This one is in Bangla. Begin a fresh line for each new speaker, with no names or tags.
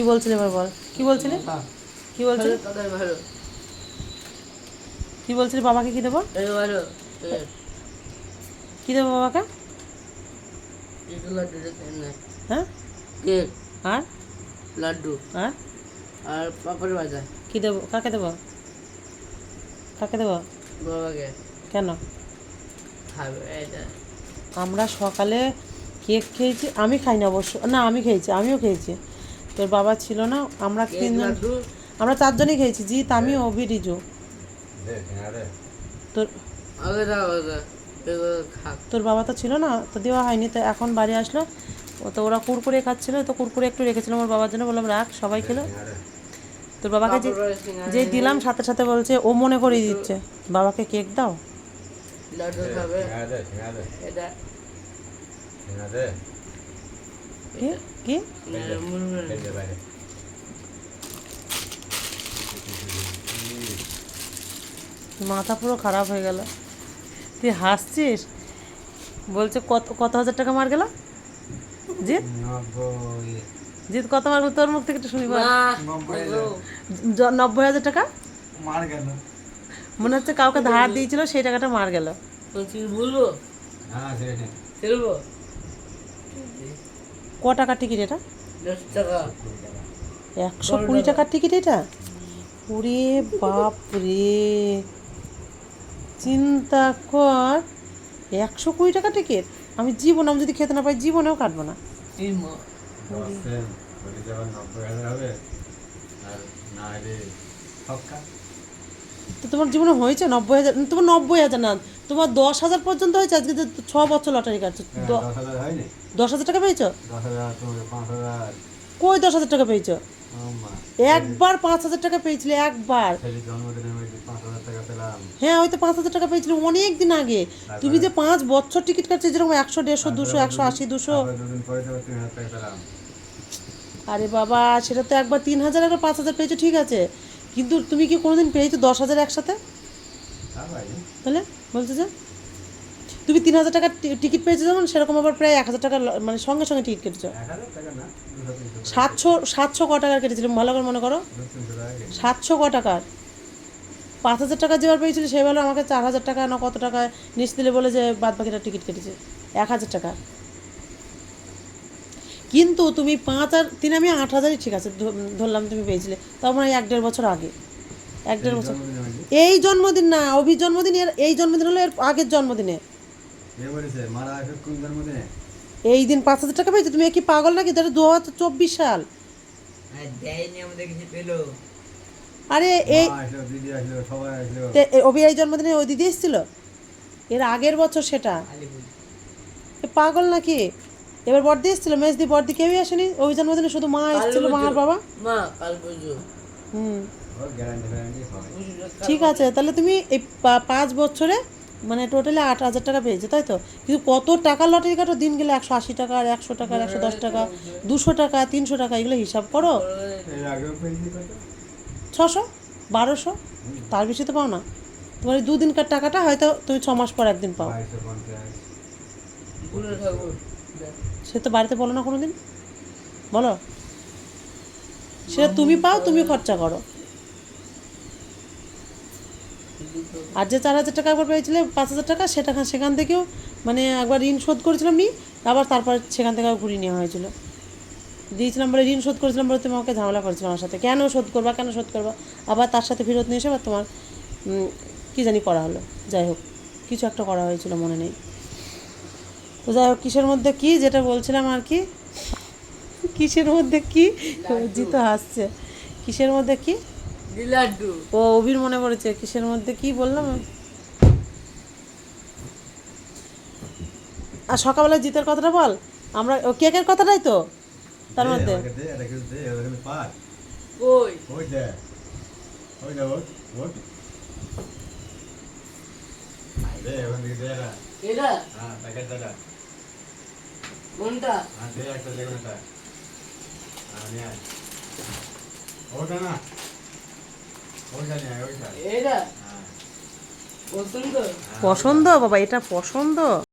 কি বলছিলে এবার বল, কি বলছিলে, কি বলছিলে, কি বলছিলে? বাবাকে কি দেবো, কি দেবো বাবাকে? হ্যাঁ, আর
লাড্ডু
আর
আর পাপড় ভাজা।
কি দেবো? কাকে দেবো, কাকে দেবো?
বাবাকে
কেন?
খাবে এটা।
আমরা সকালে কেক খেয়েছি, আমি খাইনি অবশ্য, না আমি খেয়েছি, আমিও খেয়েছি। তোর বাবা ছিল না, আমরা
কেক,
তিনজন,
লাড্ডু
আমরা চারজনই খেয়েছি, জিৎ, আমি, অভি, রিজু। তোর
আগে দাও আগে এগুলো খাক।
তোর বাবা তো ছিল না, তো দেওয়া হয়নি। তো এখন বাড়ি আসলো, ও তো ওরা কুরকুরে খাচ্ছিলো, তো কুরকুরে একটু রেখেছিলাম ওর বাবার জন্য, বললাম রাখ, সবাই খেলো। তোর বাবাকে যে যে দিলাম, সাথে সাথে বলছে ও মনে করিয়ে দিচ্ছে, বাবাকে কেক দাও।
লাড্ডু খাবে এটা
কি কি
মুড়মুড়।
মাথা পুরো খারাপ হয়ে গেল, তুই হাসছিস? বলছে কত কত হাজার টাকা মার গেল জিৎ, জিৎ কত মার গেল? তোর মুখ থেকে একটু শুনি বল। 90,000 টাকা
মার গেল।
মনে হচ্ছে কাউকে ধার দিয়েছিল, সেই টাকাটা মার গেল।
বলছি বলবো খেলবো।
ক টাকার টিকিট এটা?
10 টাকা
120 টাকার টিকিট এটা? ওরে বাপ রে, চিন্তা কর, 120 টাকা টিকিট। আমি জীবনে, আমি যদি খেতে না পাই জীবনেও কাটবো না।
এই মা
তো তোমার জীবনে হয়েছে 90,000? তোমার 90,000 না, তোমার 10,000 পর্যন্ত হয়েছে। আজকে যে 6 বছর লটারি কাটছো, 10,000 টাকা পেয়েছো? কই 10,000 টাকা পেয়েছো? একবার 5,000 টাকা পেয়েছিলে, একবার। হ্যাঁ, হয়তো 5,000 টাকা পেয়েছিল অনেক দিন আগে। তুমি যে 5 বছর টিকিট কাটছো, যেরকম 100, 150, 200, 180, 200। আরে বাবা, সেটা তো একবার 3,000, একবার 5,000 পেয়েছো, ঠিক আছে, কিন্তু তুমি কি কোনোদিন পেয়েছো 10,000 একসাথে? তাহলে বলছো যে তুমি 3,000 টাকার টিকিট পেয়েছো, যেমন সেরকম আবার প্রায় 1,000 টাকা মানে সঙ্গে সঙ্গে টিকিট কেটেছো। 700 ক টাকার কেটেছিল ভালো করে মনে করো, 700 ক টাকার। 5,000 টাকা যেবার পেয়েছিল সে বলো আমাকে 4,000 টাকা না কত টাকা নিচ দিলে বলে যে বাদ বাকিটা টিকিট কেটেছে 1,000 টাকা। কিন্তু তুমি 5 আর 3, আমি 8,000ই ঠিক আছে ধরলাম তুমি পেয়েছিলে, তাও মানে 1-1.5 বছর আগে, 1-1.5 বছর। এই জন্মদিন না, অভির জন্মদিন, এই জন্মদিন হলো এর আগের জন্মদিনে। এই দিন 5,000 টাকা পেয়েছো তুমি, কি পাগল নাকি? এটা 2024 সাল। আরে এই অভি এই জন্মদিনে ওই দিদি এসেছিল, এর আগের বছর সেটা। পাগল নাকি? এবার বড়দি এসেছিল, মেজদি বড়দি কেউই আসেনি ওই জন্মদিনে, শুধু মা এসেছিল, মা আর বাবা। হুম, ঠিক আছে, তাহলে তুমি এই 5 বছরে মানে টোটালি 8,000 টাকা পেয়েছো, তাই তো? কিন্তু কত টাকা লটারি কাটো, দিন গেলে 180 টাকা, 100 টাকা, 110 টাকা, 200 টাকা, 300 টাকা, এগুলো হিসাব করো। 600, 1200, তার বেশি তো পাও না। তোমার এই 2 দিনকার টাকাটা হয়তো তুমি 6 মাস পর একদিন পাও। সে তো বাড়িতে বলো না কোনো দিন, বলো? সেটা তুমি পাও, তুমি খরচা করো। আর যে 4,000 টাকা একবার পেয়েছিলে, 5,000 টাকা, সেটা সেখান থেকেও মানে একবার ঋণ শোধ করেছিলাম নি, আবার তারপর সেখান থেকে ঘুরিয়ে নেওয়া হয়েছিল। দিয়েছিলাম বলে ঋণ শোধ করেছিলাম বলে তুমি আমাকে ঝামেলা করেছিলাম আমার সাথে, কেন শোধ করবা, কেন শোধ করবা, আবার তার সাথে ফেরত নিয়ে এসে আবার তোমার কী জানি করা হলো। যাই হোক, কিছু একটা করা হয়েছিল, মনে নেই। তো যাই হোক, কিসের মধ্যে কি যেটা বলছিলাম আর কি, কিসের মধ্যে কি, জিতো হাসছে, কিসের মধ্যে কি,
লাড্ডু।
ও অভির মনে পড়েছে কিসের মধ্যে কি বললাম। আর সকালবেলা জিতের কথাটা বল, আমরা কেকের কথাটাই তো তার মধ্যে।
কোনটা? পছন্দ
পছন্দ বাবা, এটা পছন্দ।